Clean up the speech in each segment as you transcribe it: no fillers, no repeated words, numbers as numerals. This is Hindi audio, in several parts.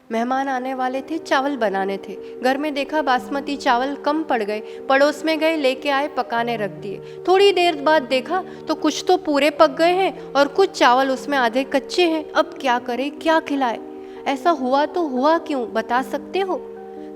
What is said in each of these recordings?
मेहमान आने वाले थे, चावल बनाने थे। घर में देखा बासमती चावल कम पड़ गए, पड़ोस में गए, लेके आए, पकाने रख दिए। थोड़ी देर बाद देखा तो कुछ तो पूरे पक गए हैं और कुछ चावल उसमें आधे कच्चे हैं। अब क्या करें, क्या खिलाए? ऐसा हुआ तो हुआ क्यों, बता सकते हो?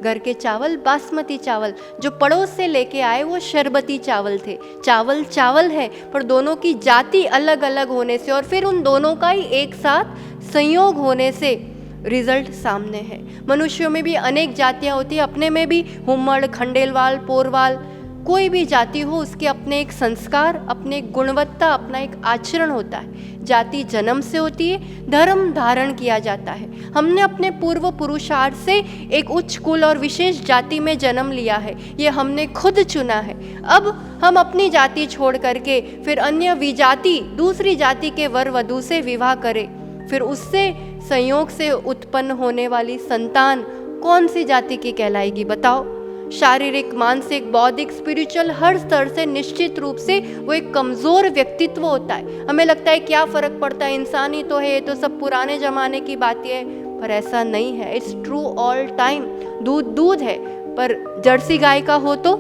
घर के चावल बासमती चावल, जो पड़ोस से लेके आए वो शरबती चावल थे। चावल चावल है, पर दोनों की जाति अलग अलग होने से और फिर उन दोनों का ही एक साथ संयोग होने से रिजल्ट सामने है। मनुष्यों में भी अनेक जातियां होती है, अपने में भी हुम्मड़, खंडेलवाल, पोरवाल, कोई भी जाति हो, उसके अपने एक संस्कार, अपने एक गुणवत्ता, अपना एक आचरण होता है। जाति जन्म से होती है, धर्म धारण किया जाता है। हमने अपने पूर्व पुरुषार्थ से एक उच्च कुल और विशेष जाति में जन्म लिया है, ये हमने खुद चुना है। अब हम अपनी जाति छोड़ करके फिर अन्य विजाति, दूसरी जाति के वर वधू से विवाह करें, फिर उससे संयोग से उत्पन्न होने वाली संतान कौन सी जाति की कहलाएगी, बताओ? शारीरिक, मानसिक, बौद्धिक, स्पिरिचुअल हर स्तर से निश्चित रूप से वो एक कमज़ोर व्यक्तित्व होता है। हमें लगता है क्या फ़र्क पड़ता है, इंसान ही तो है, ये तो सब पुराने ज़माने की बातें है, पर ऐसा नहीं है। It's true all time. दूध दूध है, पर जर्सी गाय का हो तो,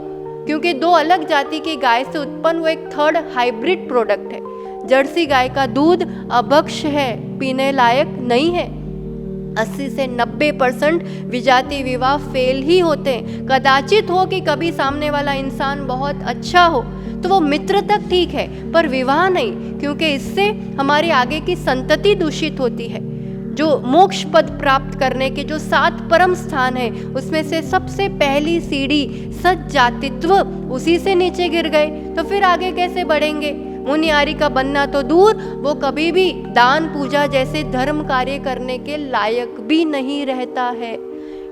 क्योंकि दो अलग जाति की गाय से उत्पन्न वो एक थर्ड हाइब्रिड प्रोडक्ट है। जर्सी गाय का दूध अभक्ष्य है, पीने लायक नहीं है। 80 से 90% विजाति विवाह फेल ही होते हैं। कदाचित हो कि कभी सामने वाला इंसान बहुत अच्छा हो तो वो मित्र तक ठीक है, पर विवाह नहीं, क्योंकि इससे हमारी आगे की संतति दूषित होती है। जो मोक्ष पद प्राप्त करने के जो 7 परम स्थान है, उसमें से सबसे पहली सीढ़ी सज्जातित्व, उसी से नीचे गिर गए तो फिर आगे कैसे बढ़ेंगे? मुनियारी का बनना तो दूर, वो कभी भी दान पूजा जैसे धर्म कार्य करने के लायक भी नहीं रहता है।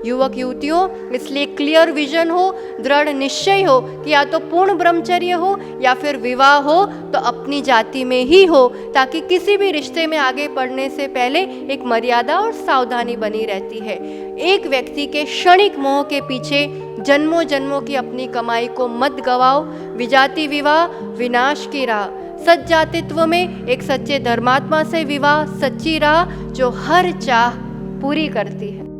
युवक युवतियों, इसलिए क्लियर विजन हो, दृढ़ निश्चय हो कि या तो पूर्ण ब्रह्मचर्य हो या फिर विवाह हो तो अपनी जाति में ही हो, ताकि किसी भी रिश्ते में आगे बढ़ने से पहले एक मर्यादा और सावधानी बनी रहती है। एक व्यक्ति के क्षणिक मोह के पीछे जन्मों जन्मों की अपनी कमाई को मत गवाओ। विजाति विवाह विनाश की राह, सज्जातित्व में एक सच्चे धर्मात्मा से विवाह सच्ची राह जो हर चाह पूरी करती है।